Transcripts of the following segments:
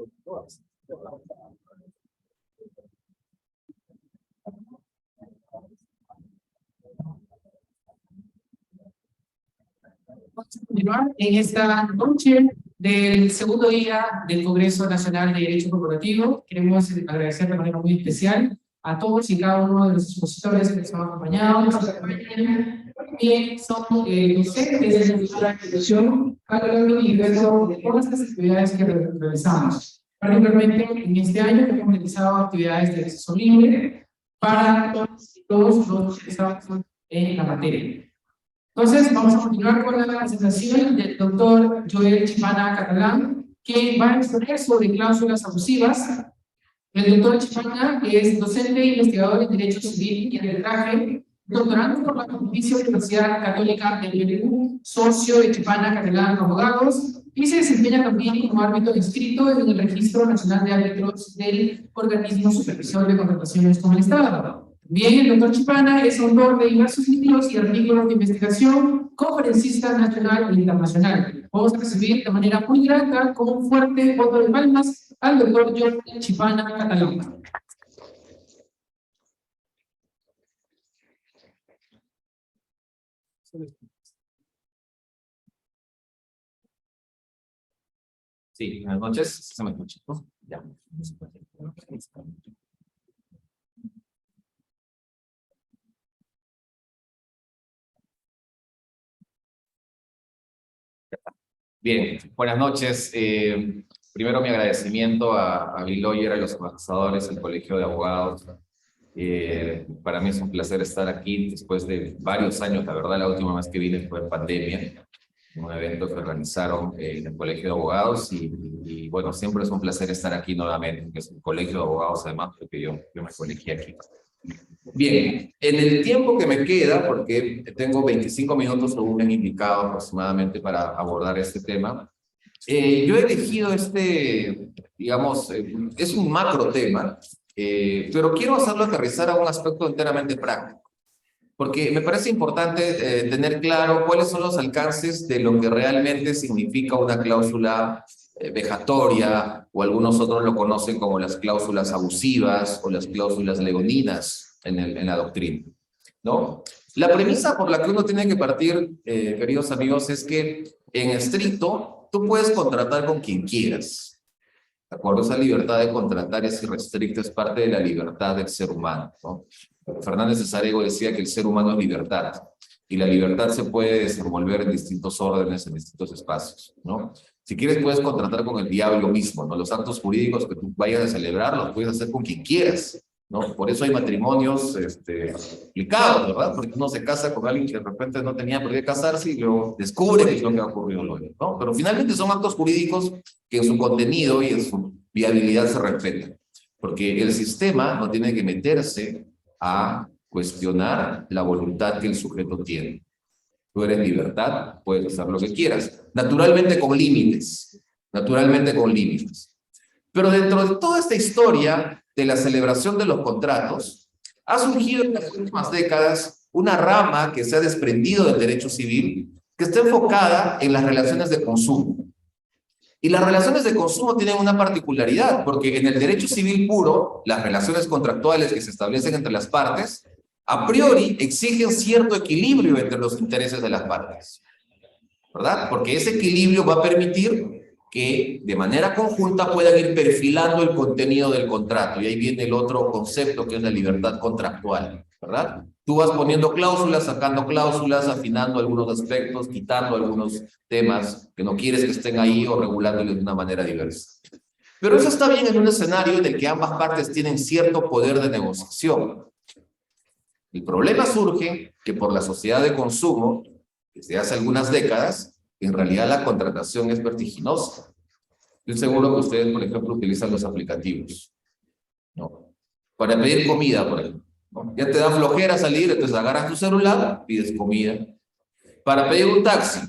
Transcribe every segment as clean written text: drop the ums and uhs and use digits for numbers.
Vamos a continuar en esta noche del segundo día del Congreso Nacional de Derecho Corporativo. Queremos agradecer de manera muy especial a todos y cada uno de los expositores que nos han acompañado. También son docentes de la institución a lo largo y diverso de todas las actividades que realizamos. Particularmente en este año hemos realizado actividades de acceso libre para todos los interesados en la materia. Entonces, vamos a continuar con la presentación del doctor Joel Chipana Catalán, que va a exponer sobre cláusulas abusivas. El doctor Chipana es docente e investigador en Derecho Civil y Arbitraje, doctorando por la Pontificia Universidad Católica del Perú, socio de Chipana Catalán Abogados, y se desempeña también como árbitro inscrito en el Registro Nacional de Árbitros del Organismo Supervisor de Contrataciones con el Estado. Bien, el doctor Chipana es autor de diversos libros y artículos de investigación, conferencista nacional e internacional. Vamos a recibir de manera muy grata, con un fuerte voto de palmas, al doctor Joel Chipana Catalán. Sí, buenas noches. ¿Se me escucha? Ya. Bien, buenas noches. Primero mi agradecimiento a Bill Lawyer, a los embajadores, al Colegio de Abogados. Para mí es un placer estar aquí después de varios años. La verdad, la última vez que vine fue en pandemia, en un evento que organizaron en el Colegio de Abogados y bueno, siempre es un placer estar aquí nuevamente, que es un colegio de abogados además, porque yo me colegié aquí. Bien, en el tiempo que me queda, porque tengo 25 minutos según me han indicado aproximadamente para abordar este tema, yo he elegido digamos, es un macro tema, pero quiero hacerlo aterrizar a un aspecto enteramente práctico, porque me parece importante tener claro cuáles son los alcances de lo que realmente significa una cláusula vejatoria, o algunos otros lo conocen como las cláusulas abusivas o las cláusulas leoninas en la doctrina, ¿no? La premisa por la que uno tiene que partir, queridos amigos, es que en estricto tú puedes contratar con quien quieras, ¿de acuerdo? Esa libertad de contratar es irrestricta, es parte de la libertad del ser humano, ¿no? Fernández de Sarego decía que el ser humano es libertad, y la libertad se puede desenvolver en distintos órdenes, en distintos espacios, ¿no? Si quieres puedes contratar con el diablo mismo, ¿no? Los actos jurídicos que tú vayas a celebrar los puedes hacer con quien quieras, ¿no? Por eso hay matrimonios complicados, ¿verdad? Porque uno se casa con alguien que de repente no tenía por qué casarse y luego descubre que es lo que ha ocurrido luego, ¿no? Pero finalmente son actos jurídicos que en su contenido y en su viabilidad se respetan, porque el sistema no tiene que meterse a cuestionar la voluntad que el sujeto tiene. Tú eres libertad, puedes hacer lo que quieras, naturalmente con límites, Pero dentro de toda esta historia de la celebración de los contratos, ha surgido en las últimas décadas una rama que se ha desprendido del derecho civil, que está enfocada en las relaciones de consumo. Y las relaciones de consumo tienen una particularidad, porque en el derecho civil puro, las relaciones contractuales que se establecen entre las partes, a priori exigen cierto equilibrio entre los intereses de las partes, ¿verdad? Porque ese equilibrio va a permitir que de manera conjunta puedan ir perfilando el contenido del contrato. Y ahí viene el otro concepto que es la libertad contractual, ¿verdad? Tú vas poniendo cláusulas, sacando cláusulas, afinando algunos aspectos, quitando algunos temas que no quieres que estén ahí o regulándolos de una manera diversa. Pero eso está bien en un escenario en el que ambas partes tienen cierto poder de negociación. El problema surge que por la sociedad de consumo, desde hace algunas décadas, en realidad la contratación es vertiginosa. Estoy seguro que ustedes, por ejemplo, utilizan los aplicativos, ¿no? Para pedir comida, por ejemplo, ¿no? Ya te da flojera salir, entonces agarras tu celular, pides comida. Para pedir un taxi,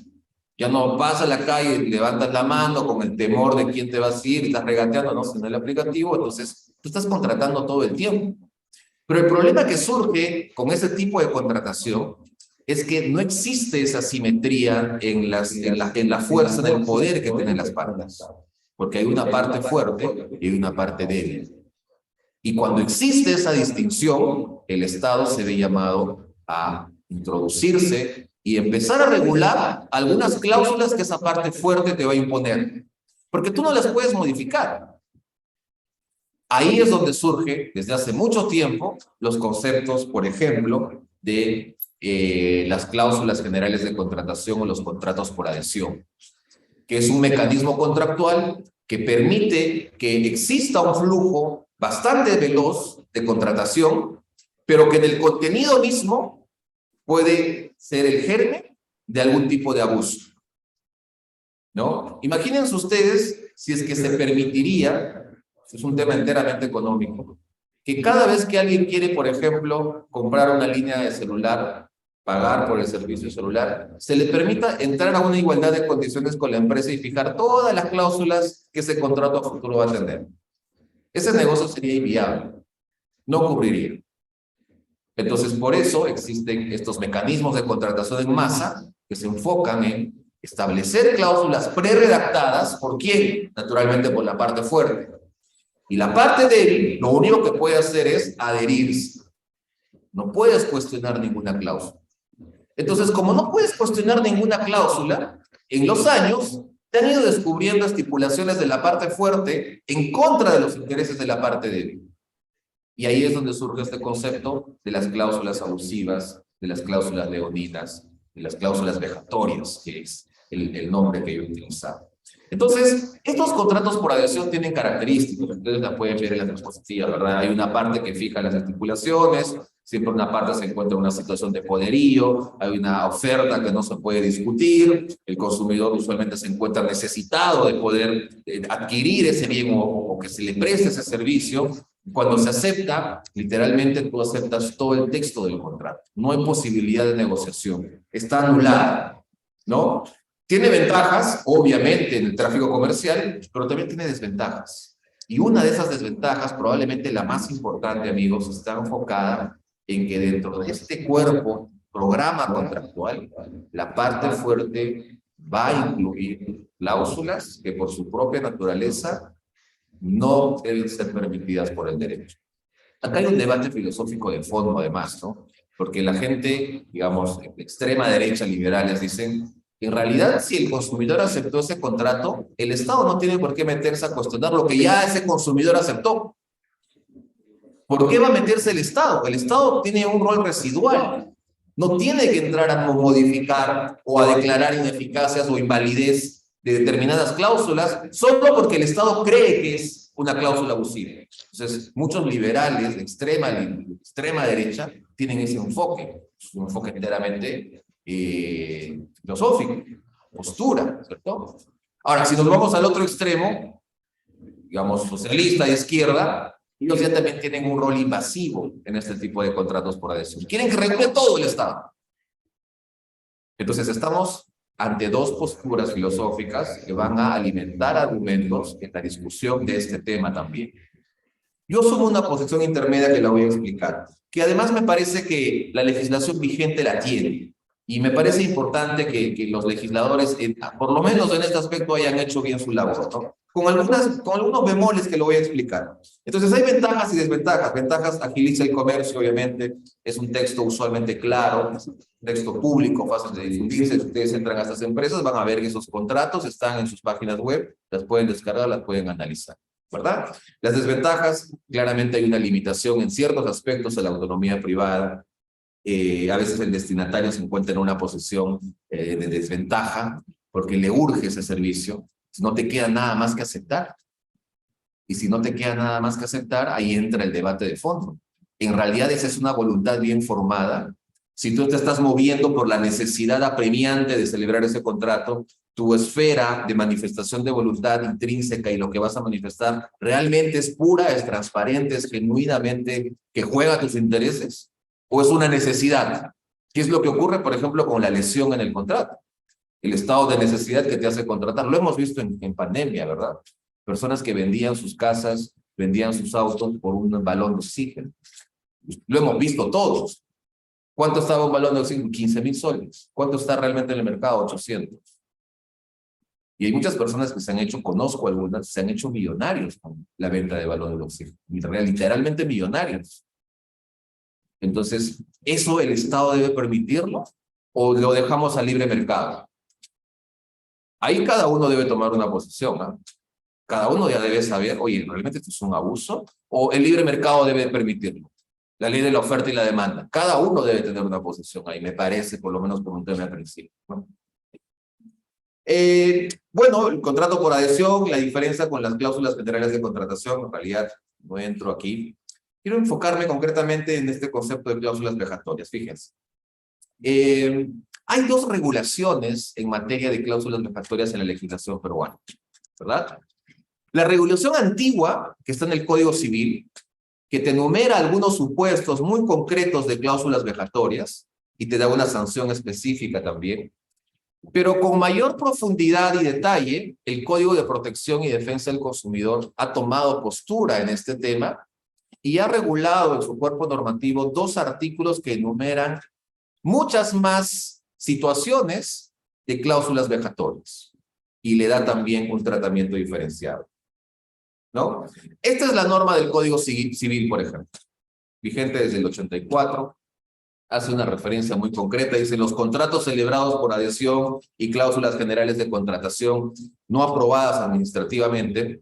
ya no vas a la calle, levantas la mano con el temor de quién te va a ir, estás regateando, ¿no? En el aplicativo, entonces tú estás contratando todo el tiempo. Pero el problema que surge con ese tipo de contratación es que no existe esa simetría en la fuerza, en el poder que tienen las partes. porque hay una parte fuerte y hay una parte débil. Y cuando existe esa distinción, el Estado se ve llamado a introducirse y empezar a regular algunas cláusulas que esa parte fuerte te va a imponer, porque tú no las puedes modificar. Ahí es donde surge, desde hace mucho tiempo, los conceptos, por ejemplo, de las cláusulas generales de contratación o los contratos por adhesión, que es un mecanismo contractual que permite que exista un flujo bastante veloz de contratación, pero que en el contenido mismo puede ser el germen de algún tipo de abuso, ¿no? Imagínense ustedes si es que se permitiría, es un tema enteramente económico, que cada vez que alguien quiere, por ejemplo, comprar una línea de celular, pagar por el servicio celular, se le permita entrar a una igualdad de condiciones con la empresa y fijar todas las cláusulas que ese contrato a futuro va a tener. Ese negocio sería inviable, no ocurriría. Entonces, por eso existen estos mecanismos de contratación en masa que se enfocan en establecer cláusulas preredactadas. ¿Por quién? Naturalmente por la parte fuerte. Y la parte débil, lo único que puede hacer es adherirse. No puedes cuestionar ninguna cláusula. Entonces, como no puedes cuestionar ninguna cláusula, en los años te han ido descubriendo estipulaciones de la parte fuerte en contra de los intereses de la parte débil. Y ahí es donde surge este concepto de las cláusulas abusivas, de las cláusulas leoninas, de las cláusulas vejatorias, que es el nombre que yo he utilizado. Entonces, estos contratos por adhesión tienen características, ustedes la pueden ver en las diapositivas, ¿verdad? Hay una parte que fija las estipulaciones, siempre una parte se encuentra en una situación de poderío, hay una oferta que no se puede discutir, el consumidor usualmente se encuentra necesitado de poder adquirir ese bien o que se le preste ese servicio. Cuando se acepta, literalmente tú aceptas todo el texto del contrato, no hay posibilidad de negociación, está anulada, ¿no? Tiene ventajas, obviamente, en el tráfico comercial, pero también tiene desventajas. Y una de esas desventajas, probablemente la más importante, amigos, está enfocada en que dentro de este cuerpo, programa contractual, la parte fuerte va a incluir cláusulas que por su propia naturaleza no deben ser permitidas por el derecho. Acá hay un debate filosófico de fondo, además, ¿no? Porque la gente, digamos, de extrema derecha, liberales, dicen, en realidad, si el consumidor aceptó ese contrato, el Estado no tiene por qué meterse a cuestionar lo que ya ese consumidor aceptó. ¿Por qué va a meterse el Estado? El Estado tiene un rol residual. No tiene que entrar a modificar o a declarar ineficacias o invalidez de determinadas cláusulas solo porque el Estado cree que es una cláusula abusiva. Entonces, muchos liberales de extrema derecha tienen ese enfoque, es un enfoque enteramente filosófico, postura, ¿cierto? Ahora, si nos vamos al otro extremo, digamos, socialista, de izquierda, ellos ya también tienen un rol invasivo en este tipo de contratos por adhesión. Quieren que regule todo el Estado. Entonces, estamos ante dos posturas filosóficas que van a alimentar argumentos en la discusión de este tema también. Yo asumo una posición intermedia que la voy a explicar, que además me parece que la legislación vigente la tiene, y me parece importante que los legisladores, por lo menos en este aspecto, hayan hecho bien su labor, ¿no? Con algunos bemoles que lo voy a explicar. Entonces, hay ventajas y desventajas. Ventajas: agiliza el comercio, obviamente, es un texto usualmente claro, es un texto público, fácil de difundirse. Si ustedes entran a estas empresas, van a ver que esos contratos están en sus páginas web, las pueden descargar, las pueden analizar, ¿verdad? Las desventajas: claramente hay una limitación en ciertos aspectos a la autonomía privada. A veces el destinatario se encuentra en una posición de desventaja porque le urge ese servicio. No te queda nada más que aceptar. Y si no te queda nada más que aceptar, ahí entra el debate de fondo. En realidad esa es una voluntad bien formada. Si tú te estás moviendo por la necesidad apremiante de celebrar ese contrato, tu esfera de manifestación de voluntad intrínseca y lo que vas a manifestar realmente es pura, es transparente, es genuinamente que juega a tus intereses, o es una necesidad. ¿Qué es lo que ocurre, por ejemplo, con la lesión en el contrato? El estado de necesidad que te hace contratar. Lo hemos visto en pandemia, ¿verdad? Personas que vendían sus casas, vendían sus autos por un balón de oxígeno. Lo hemos visto todos. ¿Cuánto estaba un balón de oxígeno? 15.000 soles. ¿Cuánto está realmente en el mercado? 800. Y hay muchas personas que se han hecho, conozco algunas, se han hecho millonarios con la venta de valor del oxígeno. Literalmente millonarios. Entonces, ¿eso el Estado debe permitirlo o lo dejamos al libre mercado? Ahí cada uno debe tomar una posición, ¿eh? Cada uno ya debe saber, oye, ¿realmente esto es un abuso? ¿O el libre mercado debe permitirlo? La ley de la oferta y la demanda. Cada uno debe tener una posición ahí, me parece, por lo menos por un tema de principio, ¿no? Bueno, el contrato por adhesión, la diferencia con las cláusulas generales de contratación, en realidad no entro aquí. Quiero enfocarme concretamente en este concepto de cláusulas vejatorias, fíjense. Hay dos regulaciones en materia de cláusulas vejatorias en la legislación peruana, ¿verdad? La regulación antigua, que está en el Código Civil, que te enumera algunos supuestos muy concretos de cláusulas vejatorias y te da una sanción específica también. Pero con mayor profundidad y detalle, el Código de Protección y Defensa del Consumidor ha tomado postura en este tema y ha regulado en su cuerpo normativo 2 artículos que enumeran muchas más situaciones de cláusulas vejatorias y le da también un tratamiento diferenciado, ¿no? Esta es la norma del Código Civil, por ejemplo, vigente desde el 84. Hace una referencia muy concreta, dice: los contratos celebrados por adhesión y cláusulas generales de contratación no aprobadas administrativamente,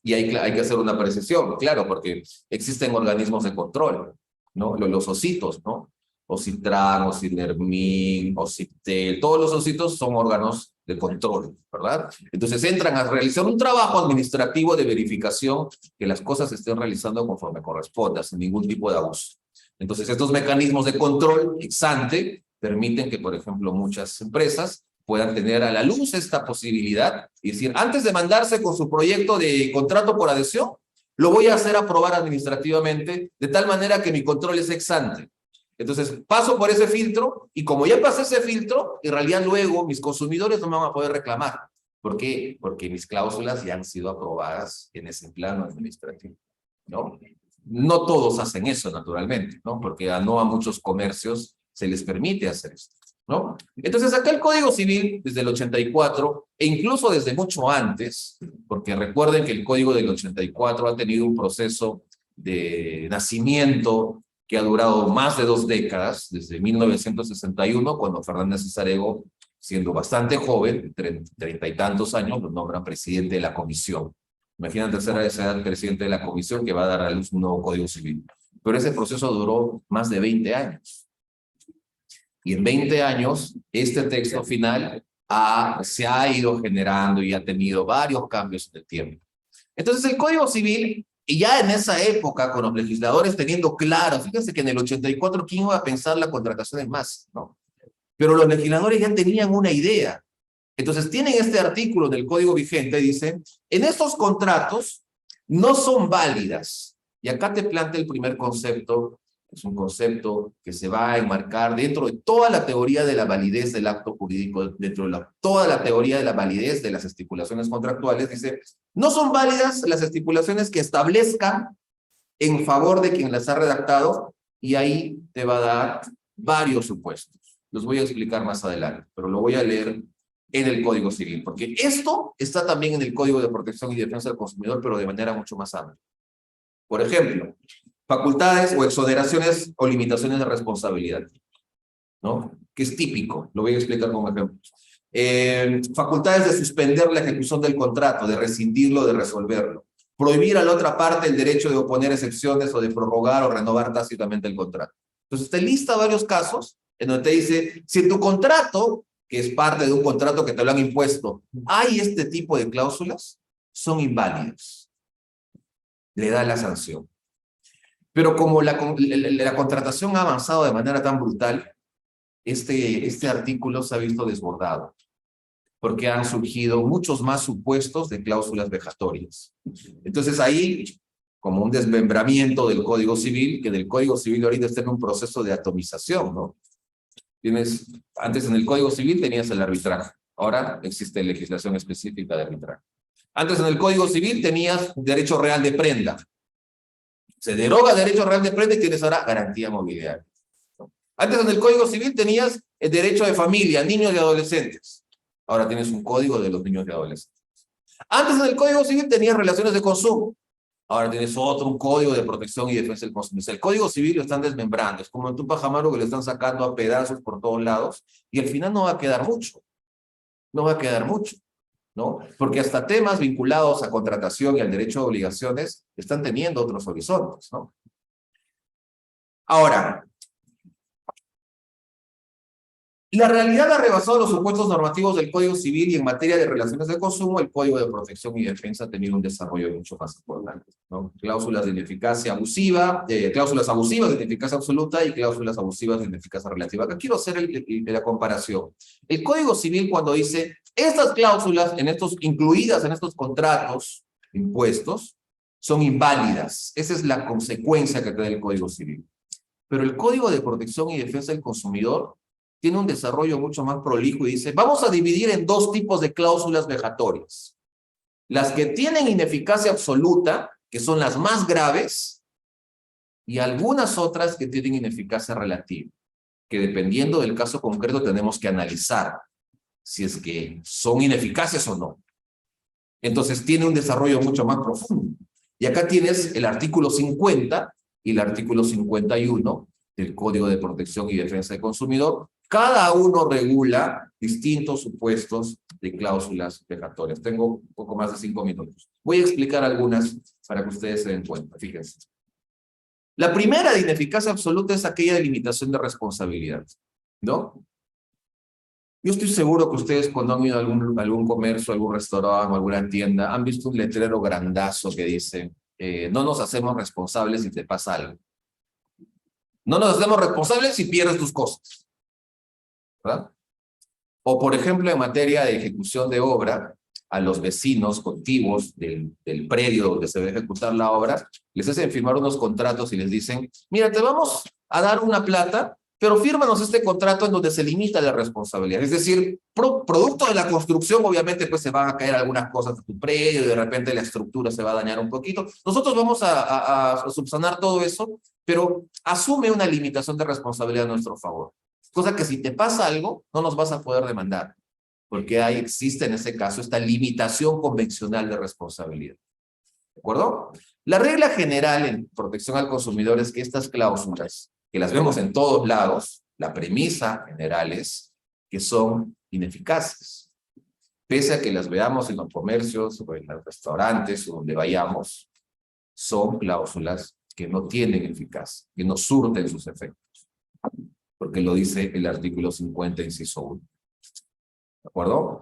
y hay que hacer una precisión, claro, porque existen organismos de control, ¿no? Los ositos, ¿no? Ocitran, Ocinermin, Ocitel, todos los ositos son órganos de control, ¿verdad? Entonces entran a realizar un trabajo administrativo de verificación que las cosas se estén realizando conforme corresponda, sin ningún tipo de abuso. Entonces, estos mecanismos de control ex ante permiten que, por ejemplo, muchas empresas puedan tener a la luz esta posibilidad y decir, antes de mandarse con su proyecto de contrato por adhesión, lo voy a hacer aprobar administrativamente de tal manera que mi control es ex ante. Entonces, paso por ese filtro y como ya pasé ese filtro, en realidad luego mis consumidores no me van a poder reclamar. ¿Por qué? Porque mis cláusulas ya han sido aprobadas en ese plano administrativo, ¿no? No todos hacen eso, naturalmente, ¿no? Porque no a muchos comercios se les permite hacer esto, ¿no? Entonces, acá el Código Civil, desde el 84, e incluso desde mucho antes, porque recuerden que el Código del 84 ha tenido un proceso de nacimiento que ha durado más de 2 décadas, desde 1961, cuando Fernández Cesarego, siendo bastante joven, 30 y tantos años, lo nombra presidente de la comisión. Imagínate ser a esa edad presidente de la comisión que va a dar a luz un nuevo Código Civil. Pero ese proceso duró más de 20 años. Y en 20 años, este texto final se ha ido generando y ha tenido varios cambios en el tiempo. Entonces, el Código Civil, y ya en esa época, con los legisladores teniendo claro, fíjense que en el 84, ¿quién iba a pensar la contratación en masa? ¿No? Pero los legisladores ya tenían una idea. Entonces, tienen este artículo del Código vigente, dice, en estos contratos no son válidas. Y acá te plantea el primer concepto, es un concepto que se va a enmarcar dentro de toda la teoría de la validez del acto jurídico, dentro de toda la teoría de la validez de las estipulaciones contractuales, dice, no son válidas las estipulaciones que establezcan en favor de quien las ha redactado, y ahí te va a dar varios supuestos. Los voy a explicar más adelante, pero lo voy a leer en el Código Civil, porque esto está también en el Código de Protección y Defensa del Consumidor, pero de manera mucho más amplia. Por ejemplo, facultades o exoneraciones o limitaciones de responsabilidad, ¿no? Que es típico, lo voy a explicar como ejemplo. Facultades de suspender la ejecución del contrato, de rescindirlo, de resolverlo. Prohibir a la otra parte el derecho de oponer excepciones o de prorrogar o renovar tácitamente el contrato. Entonces te lista varios casos en donde te dice, si en tu contrato, que es parte de un contrato que te lo han impuesto, hay este tipo de cláusulas, son inválidas. Le da la sanción. Pero como la contratación ha avanzado de manera tan brutal, este artículo se ha visto desbordado, porque han surgido muchos más supuestos de cláusulas vejatorias. Entonces ahí, como un desmembramiento del Código Civil, que del Código Civil ahorita está en un proceso de atomización, ¿no? Antes en el Código Civil tenías el arbitraje, ahora existe legislación específica de arbitraje. Antes en el Código Civil tenías derecho real de prenda. Se deroga el derecho real de prenda y tienes ahora garantía mobiliaria. Antes en el Código Civil tenías el derecho de familia, niños y adolescentes. Ahora tienes un código de los niños y adolescentes. Antes en el Código Civil tenías relaciones de consumo. Ahora tienes un código de protección y defensa del consumidor. El Código Civil lo están desmembrando. Es como en tu pajamaro que lo están sacando a pedazos por todos lados y al final no va a quedar mucho. No va a quedar mucho, ¿no? Porque hasta temas vinculados a contratación y al derecho de obligaciones están teniendo otros horizontes, ¿no? Ahora, la realidad ha rebasado los supuestos normativos del Código Civil y en materia de relaciones de consumo, el Código de Protección y Defensa ha tenido un desarrollo mucho más importante, ¿no? Cláusulas de ineficacia abusiva, cláusulas abusivas de ineficacia absoluta y cláusulas abusivas de ineficacia relativa. Acá quiero hacer la comparación. El Código Civil cuando dice, estas cláusulas incluidas en estos contratos impuestos son inválidas. Esa es la consecuencia que trae el Código Civil. Pero el Código de Protección y Defensa del Consumidor tiene un desarrollo mucho más prolijo y dice, vamos a dividir en dos tipos de cláusulas vejatorias. Las que tienen ineficacia absoluta, que son las más graves, y algunas otras que tienen ineficacia relativa, que dependiendo del caso concreto tenemos que analizar si es que son ineficaces o no. Entonces tiene un desarrollo mucho más profundo. Y acá tienes el artículo 50 y el artículo 51 del Código de Protección y Defensa del Consumidor. Cada uno regula distintos supuestos de cláusulas vejatorias. Tengo un poco más de 5 minutos. Voy a explicar algunas para que ustedes se den cuenta. Fíjense. La primera de ineficacia absoluta es aquella de limitación de responsabilidad, ¿no? Yo estoy seguro que ustedes cuando han ido a algún comercio, algún restaurante o alguna tienda, han visto un letrero grandazo que dice, no nos hacemos responsables si te pasa algo. No nos hacemos responsables si pierdes tus cosas. ¿Verdad? O, por ejemplo, en materia de ejecución de obra, a los vecinos contiguos del predio donde se va a ejecutar la obra, les hacen firmar unos contratos y les dicen, mira, te vamos a dar una plata, pero fírmanos este contrato en donde se limita la responsabilidad. Es decir, producto de la construcción, obviamente, pues se van a caer algunas cosas de tu predio y de repente la estructura se va a dañar un poquito. Nosotros vamos a subsanar todo eso, pero asume una limitación de responsabilidad a nuestro favor. Cosa que si te pasa algo, no nos vas a poder demandar, porque existe en ese caso esta limitación convencional de responsabilidad. ¿De acuerdo? La regla general en protección al consumidor es que estas cláusulas, que las vemos en todos lados, la premisa general es que son ineficaces. Pese a que las veamos en los comercios o en los restaurantes o donde vayamos, son cláusulas que no tienen eficacia, que no surten sus efectos. Porque lo dice el artículo 50, inciso 1. ¿De acuerdo?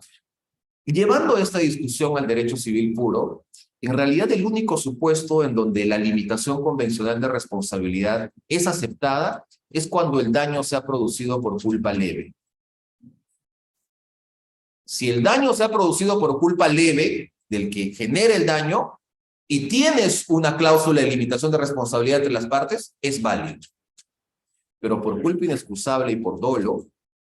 Y llevando esta discusión al derecho civil puro, en realidad el único supuesto en donde la limitación convencional de responsabilidad es aceptada es cuando el daño se ha producido por culpa leve. Si el daño se ha producido por culpa leve del que genera el daño y tienes una cláusula de limitación de responsabilidad entre las partes, es válido. Pero por culpa inexcusable y por dolo,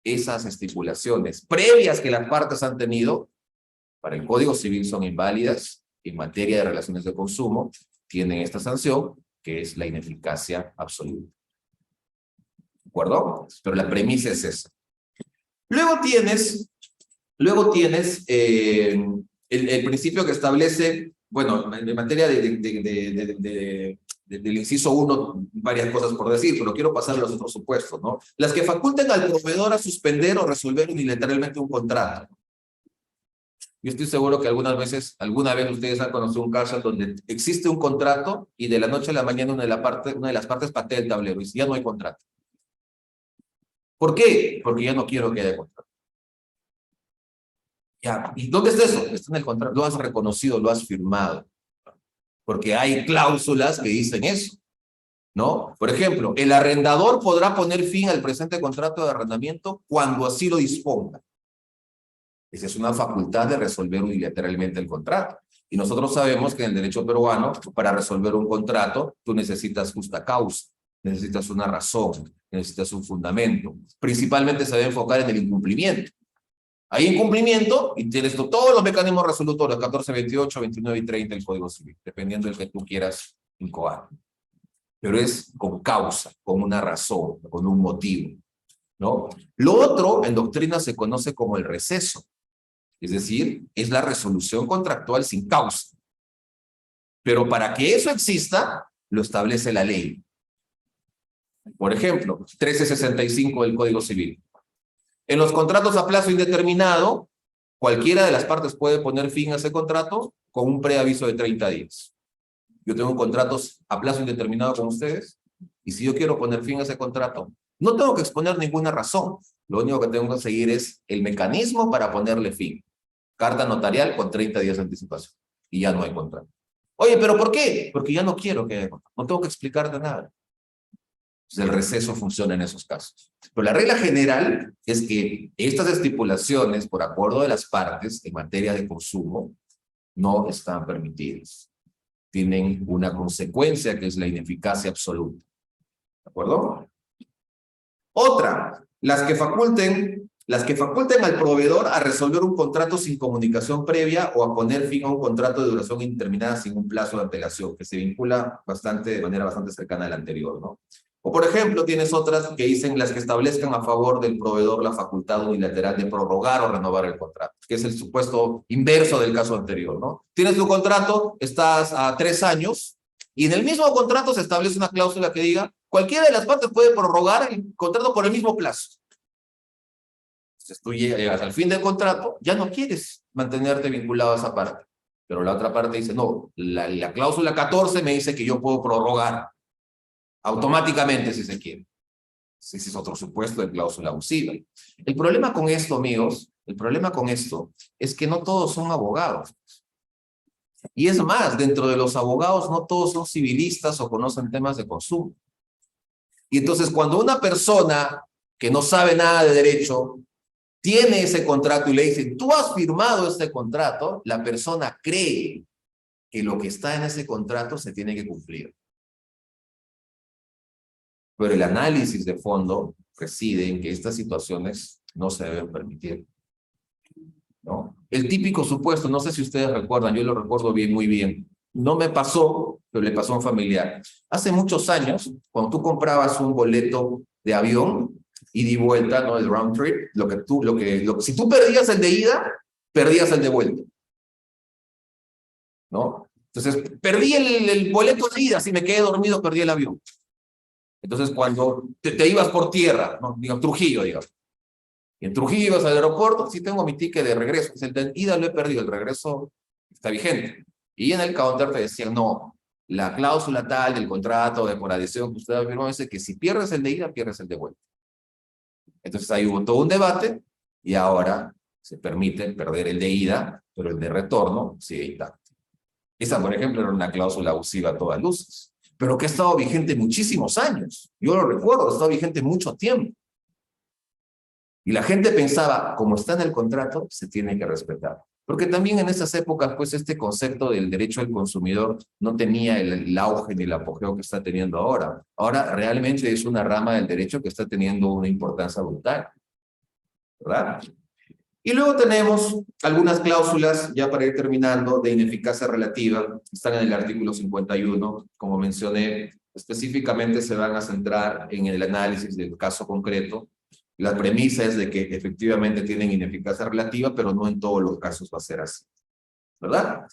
esas estipulaciones previas que las partes han tenido, para el Código Civil son inválidas, en materia de relaciones de consumo, tienen esta sanción, que es la ineficacia absoluta. ¿De acuerdo? Pero la premisa es esa. Luego tienes el principio que establece, bueno, en materia del inciso 1, varias cosas por decir, pero quiero pasar a los otros supuestos, ¿no? Las que faculten al proveedor a suspender o resolver unilateralmente un contrato. Yo estoy seguro que alguna vez ustedes han conocido un caso donde existe un contrato y de la noche a la mañana una de las partes patea el tablero y dice, ya no hay contrato. ¿Por qué? Porque ya no quiero que haya contrato. Ya, ¿y dónde está eso? Está en el contrato. Lo has reconocido, lo has firmado. Porque hay cláusulas que dicen eso, ¿no? Por ejemplo, el arrendador podrá poner fin al presente contrato de arrendamiento cuando así lo disponga. Esa es una facultad de resolver unilateralmente el contrato. Y nosotros sabemos que en el derecho peruano, para resolver un contrato, tú necesitas justa causa, necesitas una razón, necesitas un fundamento. Principalmente se debe enfocar en el incumplimiento. Hay incumplimiento y tienes todos los mecanismos resolutorios, 14, 28, 29 y 30 del Código Civil, dependiendo del que tú quieras incoar. Pero es con causa, con una razón, con un motivo, ¿no? Lo otro, en doctrina, se conoce como el receso. Es decir, es la resolución contractual sin causa. Pero para que eso exista, lo establece la ley. Por ejemplo, 1365 del Código Civil. En los contratos a plazo indeterminado, cualquiera de las partes puede poner fin a ese contrato con un preaviso de 30 días. Yo tengo contratos a plazo indeterminado con ustedes, y si yo quiero poner fin a ese contrato, no tengo que exponer ninguna razón. Lo único que tengo que seguir es el mecanismo para ponerle fin. Carta notarial con 30 días de anticipación. Y ya no hay contrato. Oye, ¿pero por qué? Porque ya no quiero que haya contrato. No tengo que explicarte nada. Entonces, el receso funciona en esos casos. Pero la regla general es que estas estipulaciones, por acuerdo de las partes en materia de consumo, no están permitidas. Tienen una consecuencia que es la ineficacia absoluta. ¿De acuerdo? Otra, las que faculten al proveedor a resolver un contrato sin comunicación previa o a poner fin a un contrato de duración indeterminada sin un plazo de antelación, que se vincula de manera bastante cercana al anterior, ¿no? O, por ejemplo, tienes otras que dicen las que establezcan a favor del proveedor la facultad unilateral de prorrogar o renovar el contrato, que es el supuesto inverso del caso anterior, ¿no? Tienes tu contrato, estás a 3 años, y en el mismo contrato se establece una cláusula que diga cualquiera de las partes puede prorrogar el contrato por el mismo plazo. Entonces tú llegas al fin del contrato, ya no quieres mantenerte vinculado a esa parte. Pero la otra parte dice, no, la cláusula 14 me dice que yo puedo prorrogar automáticamente si se quiere. Ese es otro supuesto de cláusula abusiva. El problema con esto, amigos, el problema con esto es que no todos son abogados. Y es más, dentro de los abogados no todos son civilistas o conocen temas de consumo. Y entonces cuando una persona que no sabe nada de derecho tiene ese contrato y le dicen, tú has firmado este contrato, la persona cree que lo que está en ese contrato se tiene que cumplir. Pero el análisis de fondo reside en que estas situaciones no se deben permitir, ¿no? El típico supuesto, no sé si ustedes recuerdan, yo lo recuerdo bien, muy bien. No me pasó, pero le pasó a un familiar. Hace muchos años, cuando tú comprabas un boleto de avión, ida y vuelta, ¿no? El round trip, si tú perdías el de ida, perdías el de vuelta, ¿no? Entonces, perdí el boleto de ida, si me quedé dormido, perdí el avión. Entonces, cuando te ibas por tierra, ¿no? Digamos, Trujillo, digamos. Y en Trujillo ibas al aeropuerto, sí tengo mi ticket de regreso. El de ida lo he perdido, el regreso está vigente. Y en el counter te decían, no, la cláusula tal del contrato de por adhesión que usted ha firmado dice que si pierdes el de ida, pierdes el de vuelta. Entonces ahí hubo todo un debate y ahora se permite perder el de ida, pero el de retorno sigue intacto. Esa, por ejemplo, era una cláusula abusiva a todas luces, pero que ha estado vigente muchísimos años. Yo lo recuerdo, ha estado vigente mucho tiempo. Y la gente pensaba, como está en el contrato, se tiene que respetar. Porque también en esas épocas, pues, este concepto del derecho del consumidor no tenía el auge ni el apogeo que está teniendo ahora. Ahora realmente es una rama del derecho que está teniendo una importancia brutal, ¿verdad? Y luego tenemos algunas cláusulas, ya para ir terminando, de ineficacia relativa. Están en el artículo 51, como mencioné. Específicamente se van a centrar en el análisis del caso concreto. La premisa es de que efectivamente tienen ineficacia relativa, pero no en todos los casos va a ser así, ¿verdad?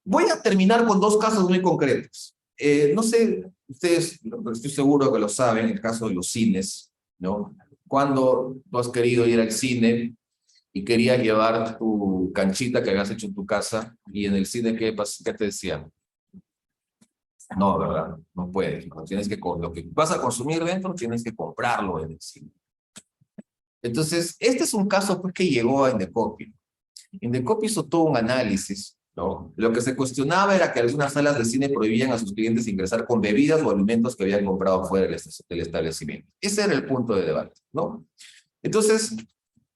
Voy a terminar con 2 casos muy concretos. No sé, ustedes, estoy seguro que lo saben, el caso de los cines, ¿no? Cuando tú has querido ir al cine y querías llevar tu canchita que habías hecho en tu casa, y en el cine, ¿qué te decían? No, ¿verdad? No puedes. No, tienes que, lo que vas a consumir dentro, tienes que comprarlo en el cine. Entonces, este es un caso pues, que llegó a Indecopi. Indecopi hizo todo un análisis, ¿no? Lo que se cuestionaba era que algunas salas de cine prohibían a sus clientes ingresar con bebidas o alimentos que habían comprado fuera del establecimiento. Ese era el punto de debate, ¿no? Entonces,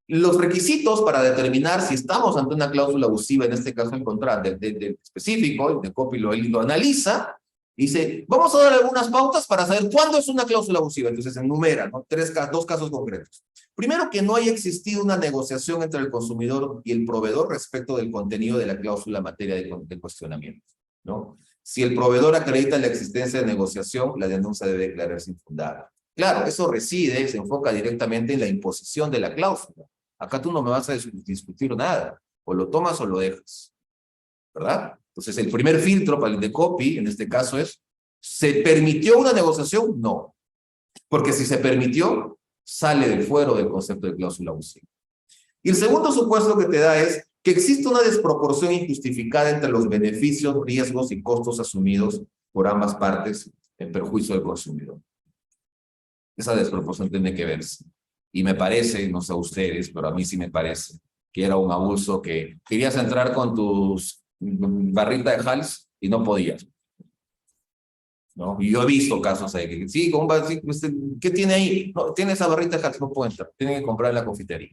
los requisitos para determinar si estamos ante una cláusula abusiva, en este caso en contrato específico, Indecopi lo analiza, y dice, vamos a dar algunas pautas para saber cuándo es una cláusula abusiva. Entonces enumera, ¿no? 2 casos concretos. Primero, que no haya existido una negociación entre el consumidor y el proveedor respecto del contenido de la cláusula en materia de cuestionamiento, ¿no? Si el proveedor acredita la existencia de negociación, la denuncia debe declararse infundada. Claro, eso se enfoca directamente en la imposición de la cláusula. Acá tú no me vas a discutir nada. O lo tomas o lo dejas. ¿Verdad? Entonces, el primer filtro para el Indecopi, en este caso es, ¿se permitió una negociación? No. Porque si se permitió, sale del fuero del concepto de cláusula abusiva. Y el segundo supuesto que te da es que existe una desproporción injustificada entre los beneficios, riesgos y costos asumidos por ambas partes en perjuicio del consumidor. Esa desproporción tiene que verse. Y me parece, no sé a ustedes, pero a mí sí me parece, que era un abuso que querías entrar con tus barrita de Hals y no podías. ¿No? Y yo he visto casos ahí que sí, ¿qué tiene ahí? No, tiene esa barrita de Hals, no puedo entrar, tiene que comprar en la confitería.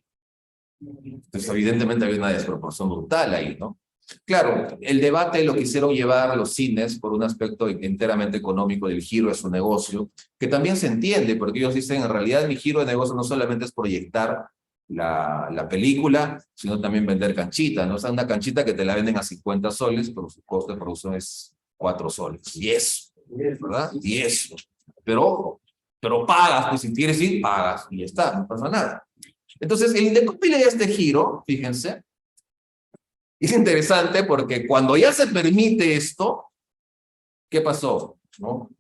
Entonces, evidentemente había una desproporción brutal ahí, ¿no? Claro, el debate lo quisieron llevar a los cines por un aspecto enteramente económico del giro de su negocio, que también se entiende, porque ellos dicen, en realidad mi giro de negocio no solamente es proyectar la película, sino también vender canchita, ¿no? O sea, una canchita que te la venden a 50 soles, pero su costo de producción es 4 soles. Y eso, ¿verdad? Y eso. Pero ojo, pero pagas, pues si quieres ir, pagas, y ya está, no pasa nada. Entonces, el Indecopi le da este giro, fíjense, es interesante porque cuando ya se permite esto, ¿qué pasó? ¿No?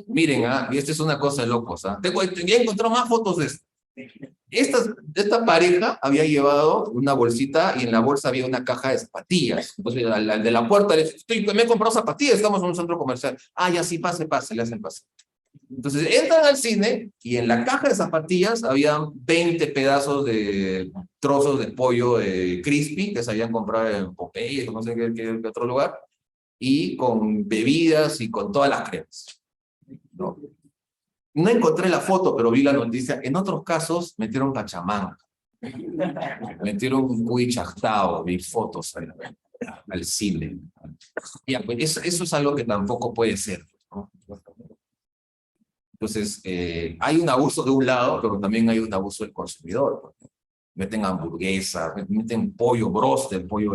Miren, y esta es una cosa de locos. Ya encontré más fotos de esto. Esta pareja había llevado una bolsita y en la bolsa había una caja de zapatillas. Entonces, al de la puerta le dice, me he comprado zapatillas, estamos en un centro comercial. Ya sí, pase, le hacen pasar. Entonces entran al cine y en la caja de zapatillas había 20 pedazos de trozos de pollo crispy que se habían comprado en Popeye, no sé qué otro lugar, y con bebidas y con todas las cremas. No encontré la foto, pero vi la noticia. En otros casos metieron pachamán, metieron un cuy chachtao, vi fotos al cine. Ya, pues eso es algo que tampoco puede ser, ¿no? Entonces, hay un abuso de un lado, pero también hay un abuso del consumidor. Meten hamburguesas, meten pollo, broster, pollo,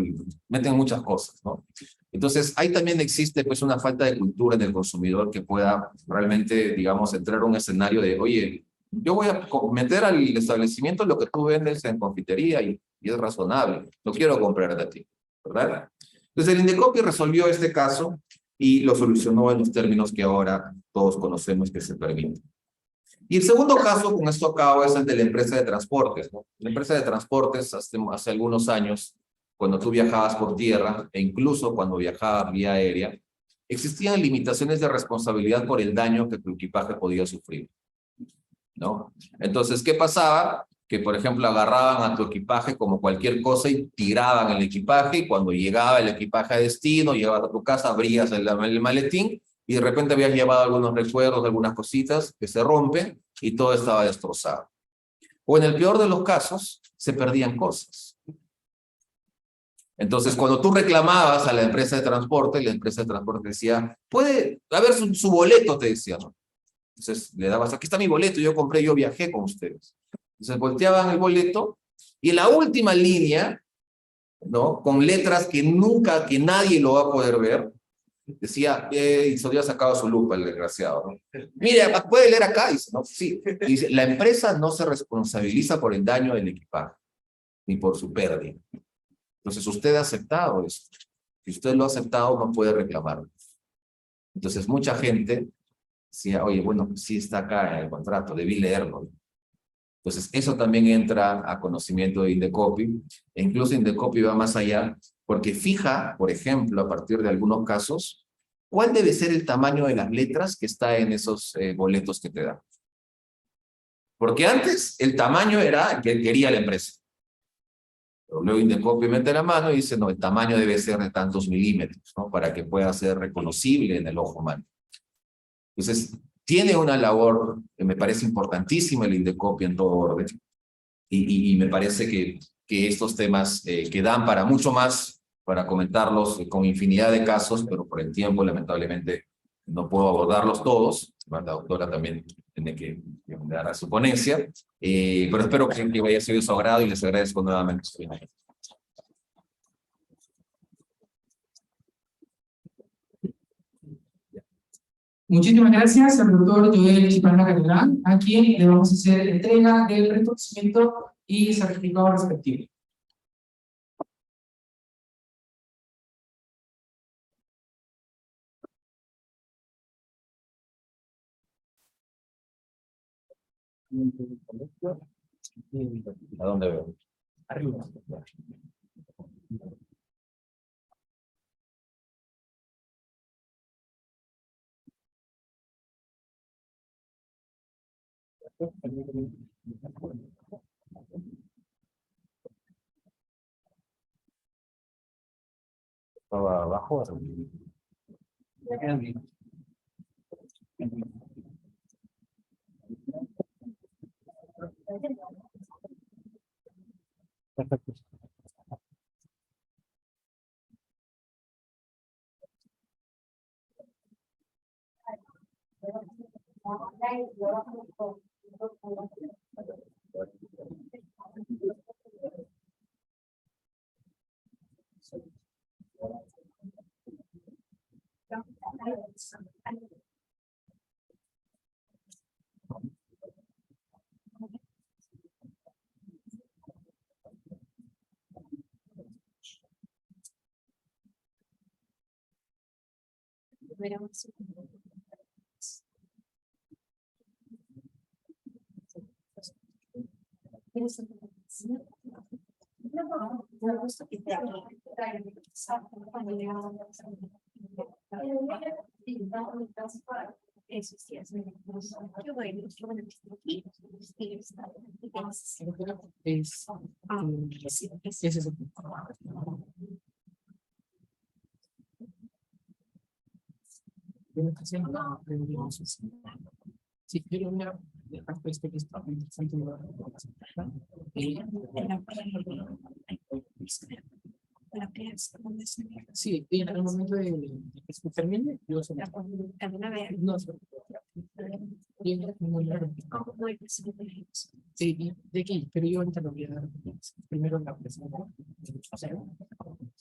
meten muchas cosas, ¿no? Entonces, ahí también existe pues una falta de cultura en el consumidor que pueda realmente, digamos, entrar a un escenario de, oye, yo voy a meter al establecimiento lo que tú vendes en confitería y es razonable, no quiero comprar de ti, ¿verdad? Entonces, el Indecopi resolvió este caso y lo solucionó en los términos que ahora todos conocemos que se permiten. Y el segundo caso, con esto acabo, es el de la empresa de transportes, ¿no? La empresa de transportes hace algunos años, cuando tú viajabas por tierra, e incluso cuando viajabas vía aérea, existían limitaciones de responsabilidad por el daño que tu equipaje podía sufrir, ¿no? Entonces, ¿qué pasaba? Que, por ejemplo, agarraban a tu equipaje como cualquier cosa y tiraban el equipaje, y cuando llegaba el equipaje a destino, llegabas a tu casa, abrías el maletín, y de repente habías llevado algunos recuerdos, algunas cositas que se rompen, y todo estaba destrozado. O en el peor de los casos, se perdían cosas. Entonces, cuando tú reclamabas a la empresa de transporte, la empresa de transporte decía, puede haber su boleto, te decía, ¿no? Entonces le dabas, aquí está mi boleto, yo viajé con ustedes. Entonces volteaban el boleto y en la última línea, ¿no? Con letras que nadie lo va a poder ver, decía, y se había sacado su lupa el desgraciado, ¿no? Mire, ¿puede leer acá? Dice, ¿no? Sí. Dice, la empresa no se responsabiliza por el daño del equipaje, ni por su pérdida. Entonces usted ha aceptado esto. Si usted lo ha aceptado, no puede reclamarlo. Entonces mucha gente decía, oye, bueno, sí está acá en el contrato, debí leerlo. Entonces, eso también entra a conocimiento de Indecopi, e incluso Indecopi va más allá, porque fija, por ejemplo, a partir de algunos casos, cuál debe ser el tamaño de las letras que está en esos boletos que te dan. Porque antes el tamaño era el que quería la empresa. Pero luego Indecopi mete la mano y dice, no, el tamaño debe ser de tantos milímetros, ¿no? Para que pueda ser reconocible en el ojo humano. Entonces, tiene una labor que me parece importantísima el Indecopi en todo orden, y me parece que estos temas que dan para mucho más, para comentarlos con infinidad de casos, pero por el tiempo lamentablemente no puedo abordarlos todos. La doctora también tiene que dar a su ponencia, pero espero que haya sido de su agrado y les agradezco nuevamente su tiempo. Muchísimas gracias al doctor Joel Chipana Catedral, a quien le vamos a hacer entrega del reconocimiento y certificado respectivo. ¿A dónde veo? Arriba. ¿Estaba abajo? Perfecto. Eso sí, es muy qué bueno, qué bueno que esté aquí. Ese es el sí, pero mira, esto que está muy interesante. Sí, y en el momento de que se termine, yo se ¿Alguna vez? no sé. Sí, de aquí, pero yo ahorita lo voy a dar primero la presentación.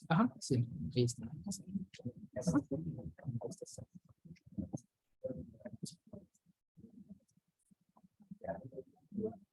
Ajá, sí, ahí está.